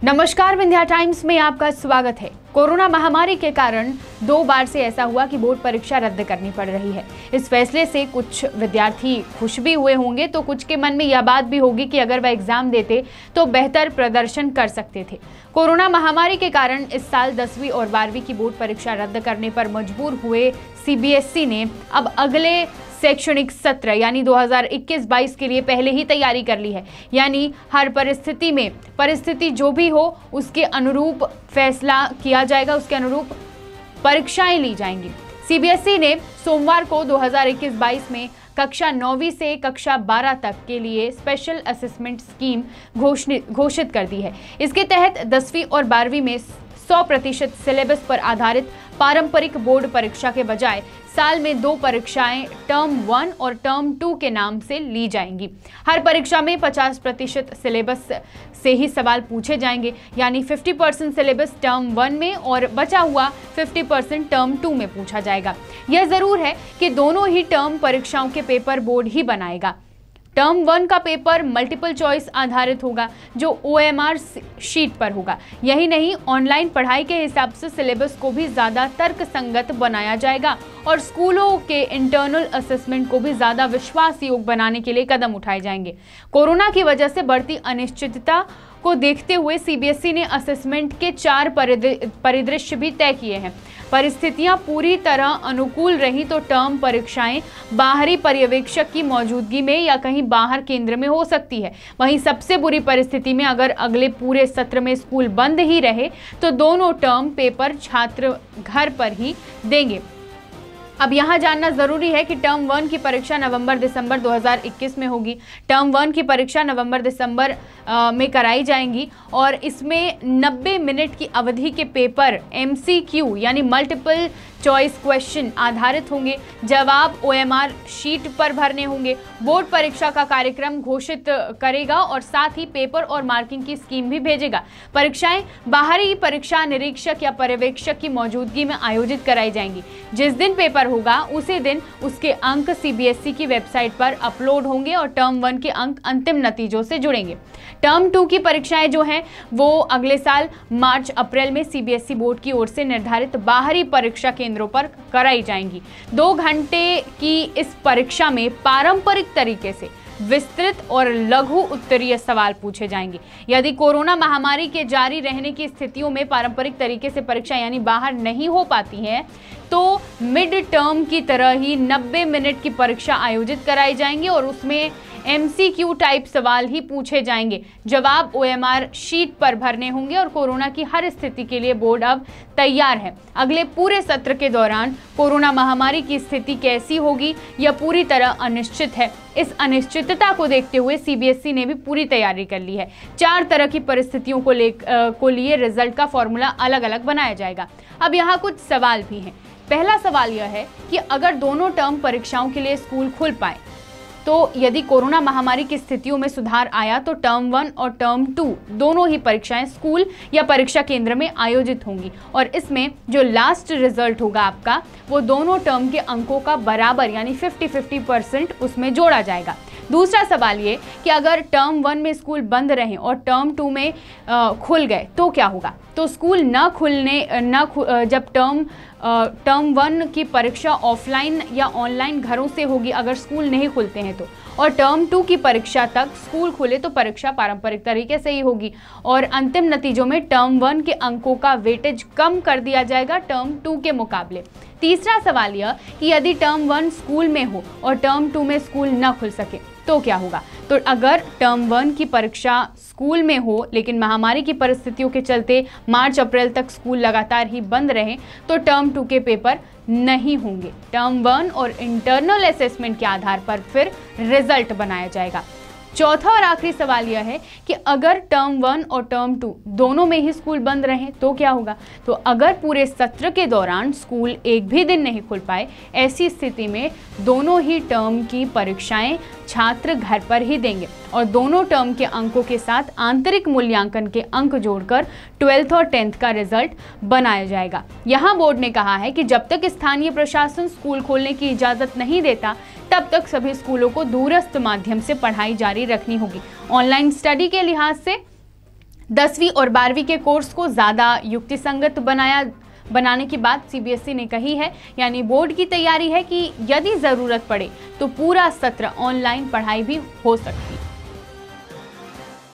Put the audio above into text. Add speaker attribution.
Speaker 1: नमस्कार, विंध्या टाइम्स में आपका स्वागत है। कोरोना महामारी के कारण 2 बार से ऐसा हुआ कि बोर्ड परीक्षा रद्द करनी पड़ रही है। इस फैसले से कुछ विद्यार्थी खुश भी हुए होंगे तो कुछ के मन में यह बात भी होगी कि अगर वह एग्जाम देते तो बेहतर प्रदर्शन कर सकते थे। कोरोना महामारी के कारण इस साल 10वीं और 12वीं की बोर्ड परीक्षा रद्द करने पर मजबूर हुए सीबीएसई ने अब अगले शैक्षणिक सत्र यानी 2021-22 के लिए पहले ही तैयारी कर ली है। यानी हर परिस्थिति जो भी हो उसके अनुरूप फैसला किया जाएगा, उसके अनुरूप परीक्षाएं ली जाएंगी। सीबीएसई ने सोमवार को 2021-22 में कक्षा 9वीं से कक्षा 12 तक के लिए स्पेशल असेसमेंट स्कीम घोषित कर दी है। इसके तहत 10वीं और 12वीं में 100% सिलेबस पर आधारित पारंपरिक बोर्ड परीक्षा के बजाय साल में 2 परीक्षाएं टर्म 1 और टर्म 2 के नाम से ली जाएंगी। हर परीक्षा में 50% सिलेबस से ही सवाल पूछे जाएंगे, यानी 50% सिलेबस टर्म 1 में और बचा हुआ 50% टर्म 2 में पूछा जाएगा। यह जरूर है कि दोनों ही टर्म परीक्षाओं के पेपर बोर्ड ही बनाएगा। टर्म 1 का पेपर मल्टीपल चॉइस आधारित होगा जो OMR शीट पर होगा। यही नहीं, ऑनलाइन पढ़ाई के हिसाब से सिलेबस को भी ज़्यादा तर्कसंगत बनाया जाएगा और स्कूलों के इंटरनल असेसमेंट को भी ज़्यादा विश्वास योग्य बनाने के लिए कदम उठाए जाएंगे। कोरोना की वजह से बढ़ती अनिश्चितता को देखते हुए सीबीएसई ने असेसमेंट के 4 परिदृश्य भी तय किए हैं। परिस्थितियां पूरी तरह अनुकूल रही तो टर्म परीक्षाएं बाहरी पर्यवेक्षक की मौजूदगी में या कहीं बाहर केंद्र में हो सकती है। वहीं सबसे बुरी परिस्थिति में अगर अगले पूरे सत्र में स्कूल बंद ही रहे तो दोनों टर्म पेपर छात्र घर पर ही देंगे। अब यहाँ जानना जरूरी है कि टर्म 1 की परीक्षा नवंबर-दिसंबर 2021 में होगी। टर्म 1 की परीक्षा नवंबर-दिसंबर में कराई जाएंगी और इसमें 90 मिनट की अवधि के पेपर MCQ यानी मल्टीपल चॉइस क्वेश्चन आधारित होंगे। जवाब OMR शीट पर भरने होंगे। बोर्ड परीक्षा का कार्यक्रम घोषित करेगा और साथ ही पेपर और मार्किंग की स्कीम भी भेजेगा। परीक्षाएं बाहरी परीक्षा निरीक्षक या पर्यवेक्षक की मौजूदगी में आयोजित कराई जाएंगी। जिस दिन पेपर होगा उसी दिन उसके अंक सीबीएसई की वेबसाइट पर अपलोड होंगे और टर्म 1 के अंक अंतिम नतीजों से जुड़ेंगे। टर्म 2 की परीक्षाएं जो हैं वो अगले साल मार्च-अप्रैल में सीबीएसई बोर्ड की ओर से निर्धारित बाहरी परीक्षा केंद्रों पर कराई जाएंगी। 2 घंटे की इस परीक्षा में पारंपरिक तरीके से विस्तृत और लघु उत्तरीय सवाल पूछे जाएंगे। यदि कोरोना महामारी के जारी रहने की स्थितियों में पारंपरिक तरीके से परीक्षा यानी बाहर नहीं हो पाती है तो मिड टर्म की तरह ही 90 मिनट की परीक्षा आयोजित कराई जाएंगी और उसमें MCQ टाइप सवाल ही पूछे जाएंगे। जवाब OMR शीट पर भरने होंगे और कोरोना की हर स्थिति के लिए बोर्ड अब तैयार है। अगले पूरे सत्र के दौरान कोरोना महामारी की स्थिति कैसी होगी यह पूरी तरह अनिश्चित है। इस अनिश्चितता को देखते हुए सीबीएसई ने भी पूरी तैयारी कर ली है। 4 तरह की परिस्थितियों को लिए रिजल्ट का फॉर्मूला अलग अलग बनाया जाएगा। अब यहाँ कुछ सवाल भी हैं। पहला सवाल यह है कि अगर दोनों टर्म परीक्षाओं के लिए स्कूल खुल पाए तो यदि कोरोना महामारी की स्थितियों में सुधार आया तो टर्म 1 और टर्म 2 दोनों ही परीक्षाएं स्कूल या परीक्षा केंद्र में आयोजित होंगी और इसमें जो लास्ट रिजल्ट होगा आपका वो दोनों टर्म के अंकों का बराबर यानी 50-50% उसमें जोड़ा जाएगा। दूसरा सवाल ये कि अगर टर्म 1 में स्कूल बंद रहें और टर्म 2 में खुल गए तो क्या होगा। तो स्कूल जब टर्म 1 की परीक्षा ऑफलाइन या ऑनलाइन घरों से होगी अगर स्कूल नहीं खुलते हैं तो, और टर्म 2 की परीक्षा तक स्कूल खुले तो परीक्षा पारंपरिक तरीके से ही होगी और अंतिम नतीजों में टर्म 1 के अंकों का वेटेज कम कर दिया जाएगा टर्म 2 के मुकाबले। तीसरा सवाल यह कि यदि टर्म 1 स्कूल में हो और टर्म 2 में स्कूल न खुल सके तो क्या होगा। तो अगर टर्म 1 की परीक्षा स्कूल में हो लेकिन महामारी की परिस्थितियों के चलते मार्च-अप्रैल तक स्कूल लगातार ही बंद रहे तो टर्म 2 के पेपर नहीं होंगे। टर्म 1 और इंटरनल असेसमेंट के आधार पर फिर रिजल्ट बनाया जाएगा। चौथा और आखिरी सवाल यह है कि अगर टर्म 1 और टर्म 2 दोनों में ही स्कूल बंद रहें तो क्या होगा। तो अगर पूरे सत्र के दौरान स्कूल एक भी दिन नहीं खुल पाए, ऐसी स्थिति में दोनों ही टर्म की परीक्षाएं छात्र घर पर ही देंगे और दोनों टर्म के अंकों के साथ आंतरिक मूल्यांकन के अंक जोड़कर 12th और 10th का रिजल्ट बनाया जाएगा। यहाँ बोर्ड ने कहा है कि जब तक स्थानीय प्रशासन स्कूल खोलने की इजाज़त नहीं देता तब तक सभी स्कूलों को दूरस्थ माध्यम से पढ़ाई जारी रखनी होगी। ऑनलाइन स्टडी के लिहाज से 10वीं और 12वीं के कोर्स को ज़्यादा युक्तिसंगत बनाने की बात सीबीएसई ने कही है। यानी बोर्ड की तैयारी है कि यदि ज़रूरत पड़े तो पूरा सत्र ऑनलाइन पढ़ाई भी हो सकती है।